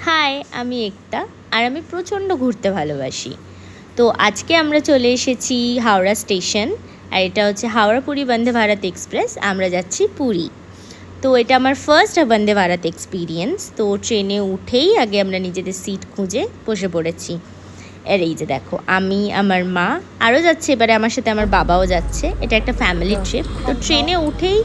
High, আমি একতা আর আমি প্রচণ্ড ঘুরতে ভালোবাসি। তো আজকে আমরা চলে এসেছি হাওড়া স্টেশন। আর এটা হচ্ছে হাওড়া পুরী বন্দে ভারত এক্সপ্রেস। আমরা যাচ্ছি পুরী। তো এটা আমার ফার্স্ট বন্দে ভারত এক্সপিরিয়েন্স। তো ট্রেনে উঠেই আগে আমরা নিজেদের সিট খুঁজে বসে পড়েছি। আর এই যে দেখো, আমি, আমার মা আরও যাচ্ছে, এবারে আমার সাথে আমার বাবাও যাচ্ছে। এটা একটা ফ্যামিলি ট্রিপ। তো ট্রেনে উঠেই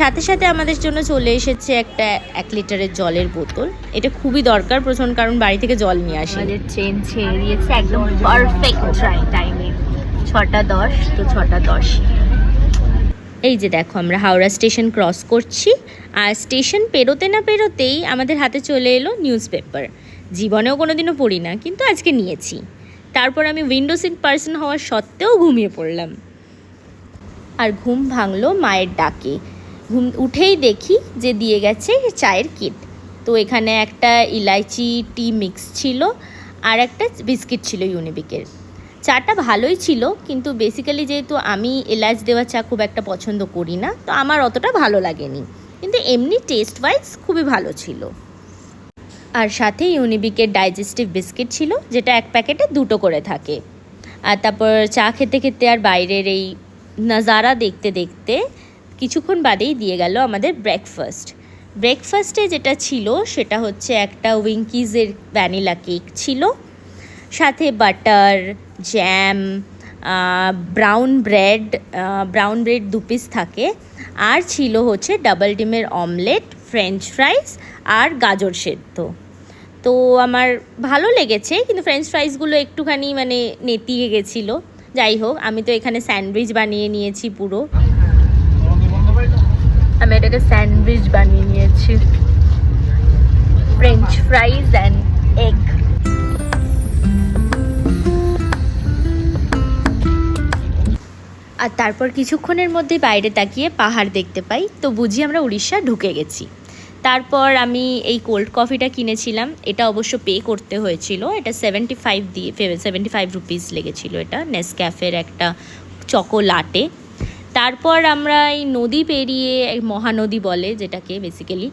সাথে সাথে আমাদের জন্য চলে এসেছে একটা 1 লিটারের জলের বোতল। এটা খুবই দরকার প্রচণ্ড, কারণ বাড়ি থেকে জল নিয়ে আসি। আমাদের ট্রেন ছেড়ে দিয়েছে একদম পারফেক্ট টাইমে, 6:10। তো 6:10 এই যে দেখো, আমরা হাওড়া স্টেশন ক্রস করছি। আর স্টেশন পেরোতে না পেরোতেই আমাদের হাতে চলে এলো নিউজ পেপার। জীবনেও কোনোদিনও পড়ি না, কিন্তু আজকে নিয়েছি। তারপর আমি উইন্ডো সিট পার্সন হওয়ার সত্ত্বেও ঘুমিয়ে পড়লাম। আর ঘুম ভাঙলো মায়ের ডাকে। ঘুম উঠেই দেখি যে দিয়ে গেছে চায়ের কিট। তো এখানে একটা ইলাইচি টি মিক্স ছিল আর একটা বিস্কিট ছিল ইউনিবিকের। চাটা ভালোই ছিল, কিন্তু বেসিক্যালি যেহেতু আমি এলাচ দেওয়া চা খুব একটা পছন্দ করি না, তো আমার অতটা ভালো লাগেনি। কিন্তু এমনি টেস্ট ওয়াইজ খুবই ভালো ছিল। আর সাথে ইউনিবিকের ডাইজেস্টিভ বিস্কিট ছিল, যেটা এক প্যাকেটে 2টো করে থাকে। আর তারপর চা খেতে খেতে আর বাইরের এই নাজারা দেখতে দেখতে কিছুক্ষণ বাদেই দিয়ে গেল আমাদের ব্রেকফাস্টে যেটা ছিল সেটা হচ্ছে একটা উইঙ্কিজের ভ্যানিলা কেক ছিল, সাথে butter, jam, brown bread 2 piece থাকে, আর ছিল হচ্ছে ডাবল ডিমের অমলেট, ফ্রেঞ্চ ফ্রাইস আর গাজর সেদ্ধ। তো আমার ভালো লেগেছে, কিন্তু ফ্রেঞ্চ ফ্রাইসগুলো একটুখানি মানে নেতিয়ে গেছিলো। যাই হোক, আমি তো এখানে স্যান্ডউইচ বানিয়ে নিয়েছি পুরো। আমি এটাকে স্যান্ডউইচ বানিয়ে নিয়েছি, ফ্রেঞ্চ ফ্রাইজ অ্যান্ড এগ। আর তারপর কিছুক্ষণের মধ্যে বাইরে তাকিয়ে পাহাড় দেখতে পাই, তো বুঝি আমরা উড়িষ্যা ঢুকে গেছি। তারপর আমি এই কোল্ড কফিটা কিনেছিলাম। এটা অবশ্য পে করতে হয়েছিল। এটা 75 রুপিস লেগেছিল। এটা নেসক্যাফের একটা চকো লাটে। তারপর আমরা এই নদী পেরিয়ে, মহানদী বলে যেটাকে বেসিক্যালি,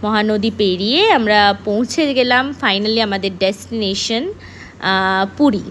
মহানদী পেরিয়ে আমরা পৌঁছে গেলাম ফাইনালি আমাদের ডেস্টিনেশন পুরী।